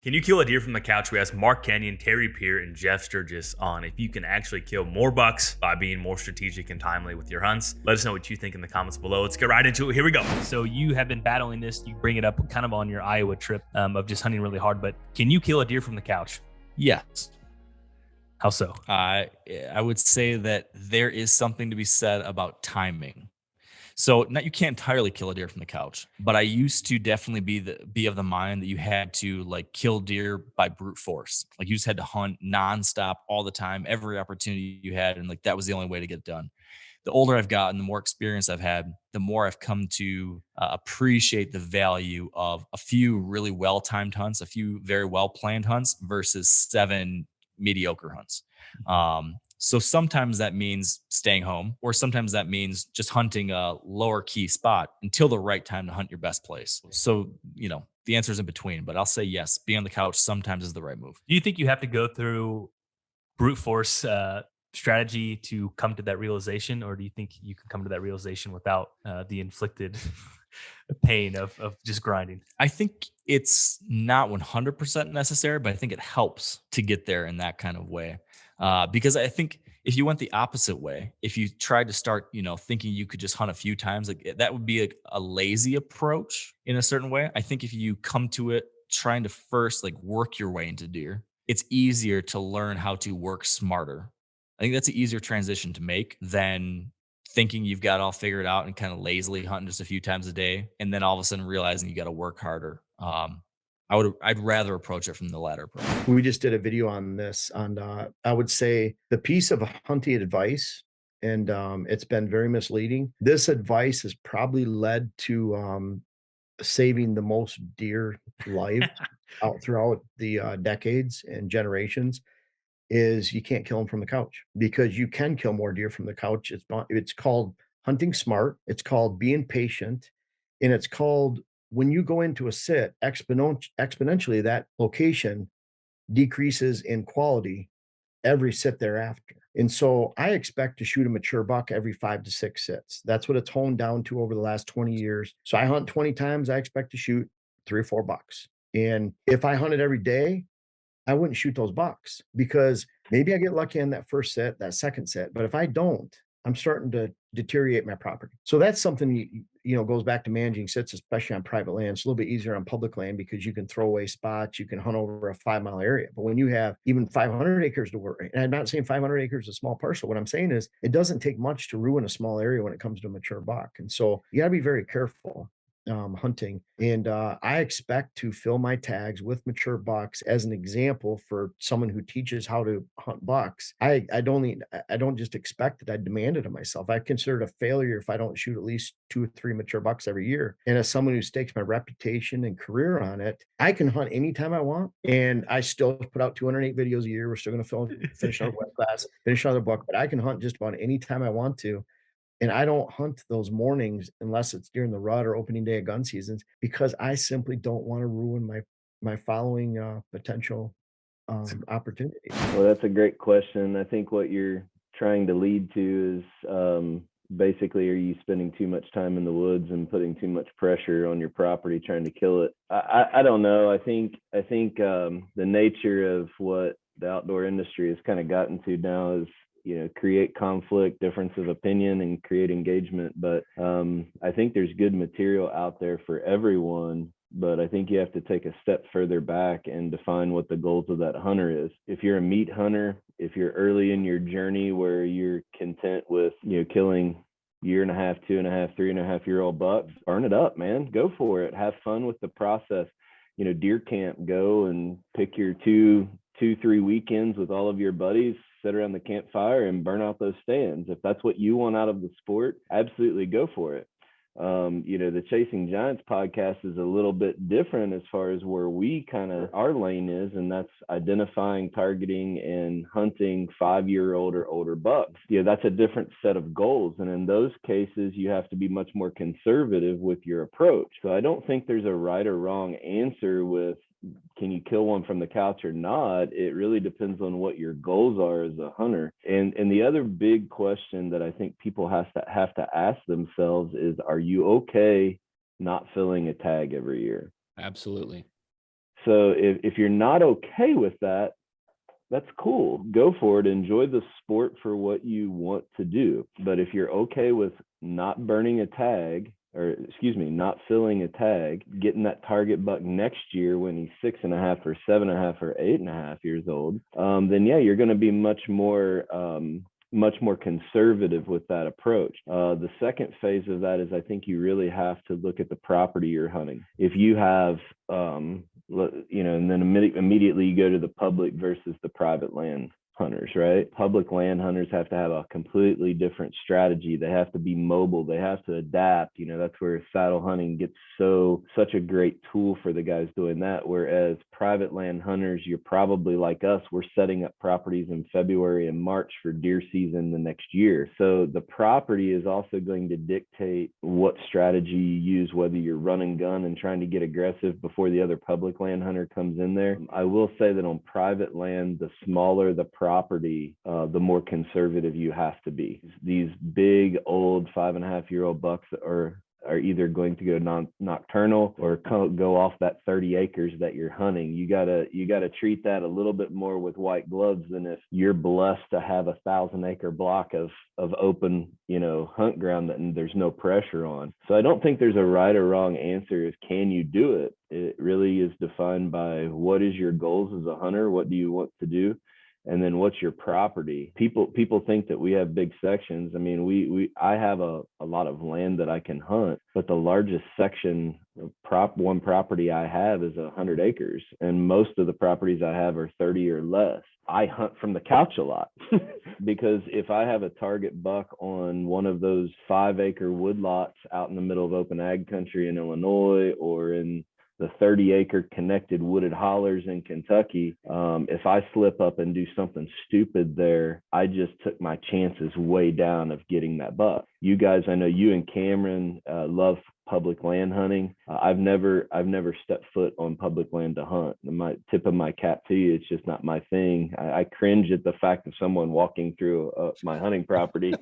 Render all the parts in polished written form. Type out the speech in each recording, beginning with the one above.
Can you kill a deer from the couch? We asked Mark Kenyon, Terry Peer, and Jeff Sturgis on if you can actually kill more bucks by being more strategic and timely with your hunts. Let us know what you think in the comments below. Let's get right into it. Here we go. So you have been battling this. You bring it up kind of on your Iowa trip of just hunting really hard. But can you kill a deer from the couch? Yes. How so? I would say that there is something to be said about timing. So you can't entirely kill a deer from the couch, but I used to definitely be of the mind that you had to like kill deer by brute force. Like you just had to hunt nonstop all the time, every opportunity you had, and like that was the only way to get it done. The older I've gotten, the more experience I've had, the more I've come to appreciate the value of a few really well timed hunts, a few very well planned hunts versus 7 mediocre hunts. So sometimes that means staying home, or sometimes that means just hunting a lower key spot until the right time to hunt your best place. So, the answer is in between, but I'll say yes, being on the couch sometimes is the right move. Do you think you have to go through brute force strategy to come to that realization, or do you think you can come to that realization without the inflicted pain of just grinding? I think it's not 100% necessary, but I think it helps to get there in that kind of way. Because I think if you went the opposite way, if you tried to start, thinking you could just hunt a few times, like that would be a lazy approach in a certain way. I think if you come to it trying to first like work your way into deer, it's easier to learn how to work smarter. I think that's an easier transition to make than thinking you've got it all figured out and kind of lazily hunting just a few times a day, and then all of a sudden realizing you got to work harder. I'd rather approach it from the latter approach. We just did a video on this I would say the piece of hunting advice, and it's been very misleading. This advice has probably led to saving the most deer lives out throughout the decades and generations. Is you can't kill them from the couch, because you can kill more deer from the couch. It's called hunting smart. It's called being patient, and it's called, when you go into a sit, exponentially that location decreases in quality every sit thereafter. And so I expect to shoot a mature buck every 5 to 6 sits. That's what it's honed down to over the last 20 years. So I hunt 20 times, I expect to shoot 3 or 4 bucks. And if I hunted every day, I wouldn't shoot those bucks, because maybe I get lucky on that first set, that second set. But if I don't, I'm starting to deteriorate my property. So that's something goes back to managing sits, especially on private land. It's a little bit easier on public land because you can throw away spots, you can hunt over a 5-mile area. But when you have even 500 acres to work, and I'm not saying 500 acres is a small parcel. What I'm saying is it doesn't take much to ruin a small area when it comes to a mature buck. And so you got to be very careful hunting. And I expect to fill my tags with mature bucks as an example for someone who teaches how to hunt bucks. I don't just expect it, I demand it of myself. I consider it a failure if I don't shoot at least 2 or 3 mature bucks every year. And as someone who stakes my reputation and career on it, I can hunt anytime I want, and I still put out 208 videos a year. We're still going to finish our web class, finish another book, but I can hunt just about any time I want to. And I don't hunt those mornings unless it's during the rut or opening day of gun seasons, because I simply don't want to ruin my following potential opportunities. Well, that's a great question. I think what you're trying to lead to is basically, are you spending too much time in the woods and putting too much pressure on your property trying to kill it? I don't know. I think the nature of what the outdoor industry has kind of gotten to now is, create conflict, difference of opinion, and create engagement. But I think there's good material out there for everyone. But I think you have to take a step further back and define what the goals of that hunter is. If you're a meat hunter, if you're early in your journey where you're content with, killing 1.5, 2.5, 3.5-year-old bucks, burn it up, man. Go for it. Have fun with the process. Deer camp, go and pick your 2-3 weekends with all of your buddies, sit around the campfire and burn out those stands. If that's what you want out of the sport, absolutely go for it. The Chasing Giants podcast is a little bit different as far as where we our lane is, and that's identifying, targeting, and hunting 5-year-old or older bucks. That's a different set of goals. And in those cases, you have to be much more conservative with your approach. So I don't think there's a right or wrong answer with, can you kill one from the couch or not? It really depends on what your goals are as a hunter. And the other big question that I think people have to ask themselves is, are you okay not filling a tag every year? Absolutely. So if you're not okay with that, that's cool. Go for it. Enjoy the sport for what you want to do. But if you're okay with not burning a tag, or excuse me, not filling a tag, getting that target buck next year when he's 6.5 or 7.5 or 8.5 years old, then yeah, you're going to be much more conservative with that approach. The second phase of that is I think you really have to look at the property you're hunting. If you have, and then immediately you go to the public versus the private land hunters, right? Public land hunters have to have a completely different strategy. They have to be mobile. They have to adapt. That's where saddle hunting gets such a great tool for the guys doing that. Whereas private land hunters, you're probably like us, we're setting up properties in February and March for deer season the next year. So the property is also going to dictate what strategy you use, whether you're running gun and trying to get aggressive before the other public land hunter comes in there. I will say that on private land, the smaller the property, the more conservative you have to be. These big old 5.5-year-old bucks are either going to go nocturnal or go off that 30 acres that you're hunting. You gotta treat that a little bit more with white gloves than if you're blessed to have 1,000-acre block of open, hunt ground that there's no pressure on. So I don't think there's a right or wrong answer is can you do it? It really is defined by what is your goals as a hunter? What do you want to do? And then what's your property? People think that we have big sections. I mean, I have a lot of land that I can hunt, but the largest section of one property I have is 100 acres. And most of the properties I have are 30 or less. I hunt from the couch a lot because if I have a target buck on one of those 5-acre woodlots out in the middle of open ag country in Illinois or in the 30-acre connected wooded hollers in Kentucky, if I slip up and do something stupid there, I just took my chances way down of getting that buck. You guys, I know you and Cameron love public land hunting. I've never stepped foot on public land to hunt. My tip of my cap to you, it's just not my thing. I cringe at the fact of someone walking through my hunting property.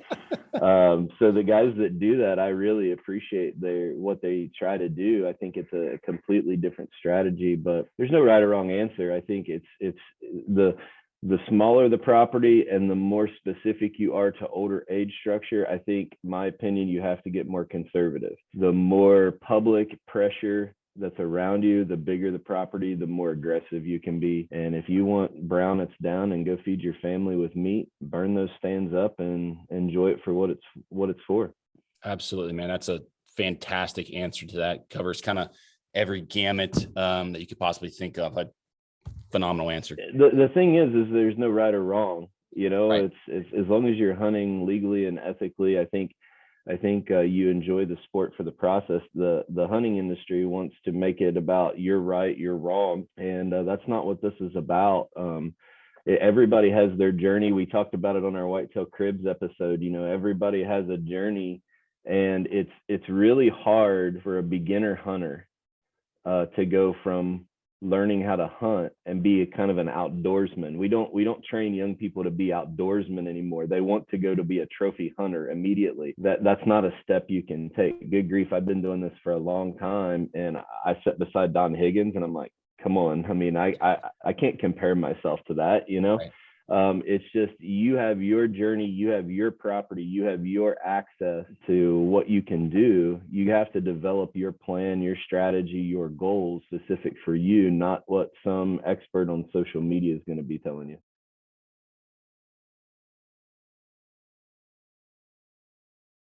So the guys that do that, I really appreciate what they try to do. I think it's a completely different strategy, but there's no right or wrong answer. I think it's the smaller the property and the more specific you are to older age structure, I think, my opinion, you have to get more conservative. The more public pressure that's around you, the bigger the property, the more aggressive you can be. And if you want brown that's down and go feed your family with meat, burn those stands up and enjoy it for what it's for. Absolutely, man. That's a fantastic answer to that. Covers kind of every gamut that you could possibly think of. Phenomenal answer. The thing is there's no right or wrong. Right. It's as long as you're hunting legally and ethically. I think you enjoy the sport for the process. The hunting industry wants to make it about you're right, you're wrong, and that's not what this is about. Everybody has their journey. We talked about it on our Whitetail Cribs episode. Everybody has a journey, and it's really hard for a beginner hunter to go from learning how to hunt and be a kind of an outdoorsman. We don't train young people to be outdoorsmen anymore. They want to go to be a trophy hunter immediately. That's not a step you can take. Good grief, I've been doing this for a long time, and I sat beside Don Higgins and I'm like, come on. I mean, I can't compare myself to that, Right. It's just you have your journey, you have your property, you have your access to what you can do. You have to develop your plan, your strategy, your goals specific for you, not what some expert on social media is going to be telling you.